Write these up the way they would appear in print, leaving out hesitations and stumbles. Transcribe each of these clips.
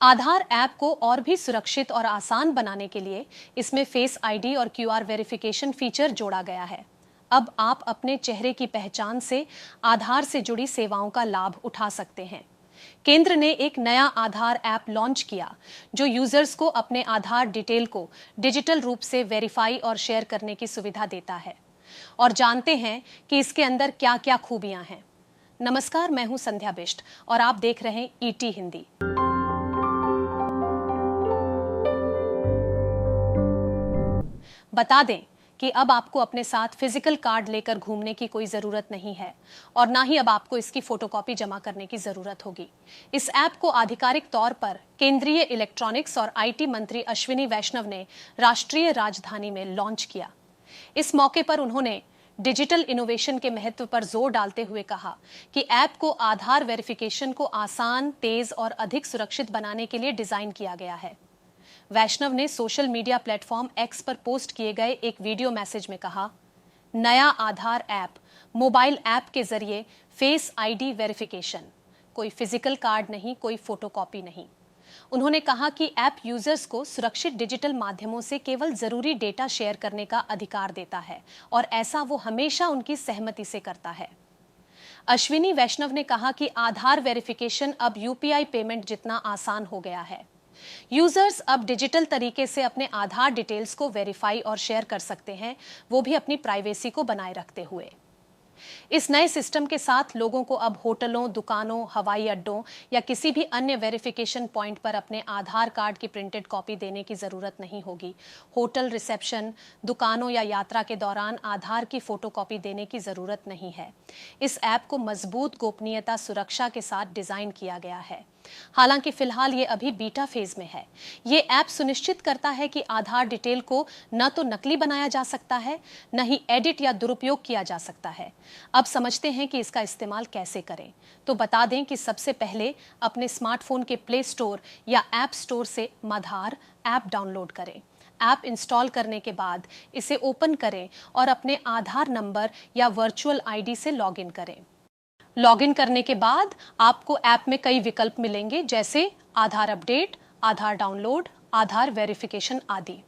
आधार app को और भी सुरक्षित और आसान बनाने के लिए इसमें फेस आईडी और क्यूआर वेरिफिकेशन फीचर जोड़ा गया है। अब आप अपने चेहरे की पहचान से आधार से जुड़ी सेवाओं का लाभ उठा सकते हैं। केंद्र ने एक नया आधार ऐप लॉन्च किया जो यूजर्स को अपने आधार डिटेल को डिजिटल रूप से वेरीफाई और शेयर करने की सुविधा देता है। और जानते हैं कि इसके अंदर क्या क्या खूबियां हैं। नमस्कार, मैं हूं संध्या बिष्ट और आप देख रहे हैं ईटी हिंदी। बता दें कि अब आपको अपने साथ फिजिकल कार्ड लेकर घूमने की कोई जरूरत नहीं है और ना ही अब आपको इसकी फोटोकॉपी जमा करने की जरूरत होगी। इस ऐप को आधिकारिक तौर पर केंद्रीय इलेक्ट्रॉनिक्स और आईटी मंत्री अश्विनी वैष्णव ने राष्ट्रीय राजधानी में लॉन्च किया। इस मौके पर उन्होंने डिजिटल इनोवेशन के महत्व पर जोर डालते हुए कहा कि ऐप को आधार वेरिफिकेशन को आसान, तेज और अधिक सुरक्षित बनाने के लिए डिजाइन किया गया है। वैष्णव ने सोशल मीडिया प्लेटफॉर्म एक्स पर पोस्ट किए गए एक वीडियो मैसेज में कहा, नया आधार ऐप मोबाइल ऐप के जरिए फेस आईडी वेरिफिकेशन, कोई फिजिकल कार्ड नहीं, कोई फोटोकॉपी नहीं। उन्होंने कहा कि ऐप यूजर्स को सुरक्षित डिजिटल माध्यमों से केवल जरूरी डेटा शेयर करने का अधिकार देता है और ऐसा वो हमेशा उनकी सहमति से करता है। अश्विनी वैष्णव ने कहा कि आधार वेरिफिकेशन अब यूपीआई पेमेंट जितना आसान हो गया है। यूजर्स अब डिजिटल तरीके से अपने आधार डिटेल्स को वेरीफाई और शेयर कर सकते हैं, वो भी अपनी प्राइवेसी को बनाए रखते हुए। इस नए सिस्टम के साथ लोगों को अब होटलों, दुकानों, हवाई अड्डों या किसी भी अन्य वेरिफिकेशन पॉइंट पर अपने आधार कार्ड की प्रिंटेड कॉपी देने की जरूरत नहीं होगी। होटल रिसेप्शन, दुकानों या यात्रा के दौरान आधार की फोटोकॉपी देने की जरूरत नहीं है। इस ऐप को मजबूत गोपनीयता सुरक्षा के साथ डिजाइन किया गया है। हालांकि फिलहाल ये अभी बीटा फेज में है। ये ऐप सुनिश्चित करता है कि आधार डिटेल को न तो नकली बनाया जा सकता है, न ही एडिट या दुरुपयोग किया जा सकता है। अब समझते हैं कि इसका इस्तेमाल कैसे करें। तो बता दें कि सबसे पहले अपने स्मार्टफोन के प्ले स्टोर या ऐप स्टोर से आधार ऐप डाउनलोड करें। ऐप इंस्टॉल करने के बाद इसे ओपन करें और अपने आधार नंबर या वर्चुअल आईडी से लॉगिन करें। लॉगिन करने के बाद आपको ऐप में कई विकल्प मिलेंगे, जैसे आधार अपडेट, आधार डाउनलोड, आधार वेरिफिकेशन आदि।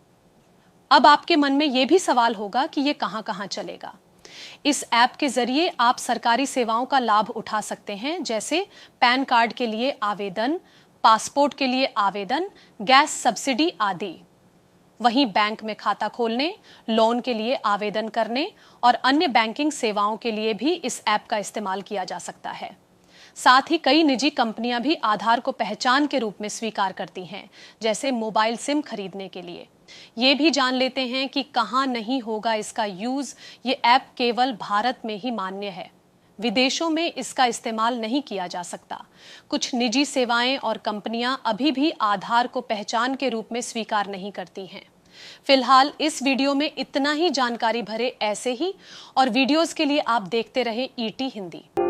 अब आपके मन में यह भी सवाल होगा कि यह कहां-कहां चलेगा। इस ऐप के जरिए आप सरकारी सेवाओं का लाभ उठा सकते हैं, जैसे पैन कार्ड के लिए आवेदन, पासपोर्ट के लिए आवेदन, गैस सब्सिडी आदि। वहीं बैंक में खाता खोलने, लोन के लिए आवेदन करने और अन्य बैंकिंग सेवाओं के लिए भी इस ऐप का इस्तेमाल किया जा सकता है। साथ ही कई निजी कंपनियां भी आधार को पहचान के रूप में स्वीकार करती हैं, जैसे मोबाइल सिम खरीदने के लिए। ये भी जान लेते हैं कि कहां नहीं होगा इसका यूज। ये ऐप केवल भारत में ही मान्य है, विदेशों में इसका इस्तेमाल नहीं किया जा सकता। कुछ निजी सेवाएं और कंपनियां अभी भी आधार को पहचान के रूप में स्वीकार नहीं करती हैं। फिलहाल इस वीडियो में इतना ही। जानकारी भरे ऐसे ही और वीडियोस के लिए आप देखते रहे ईटी हिंदी।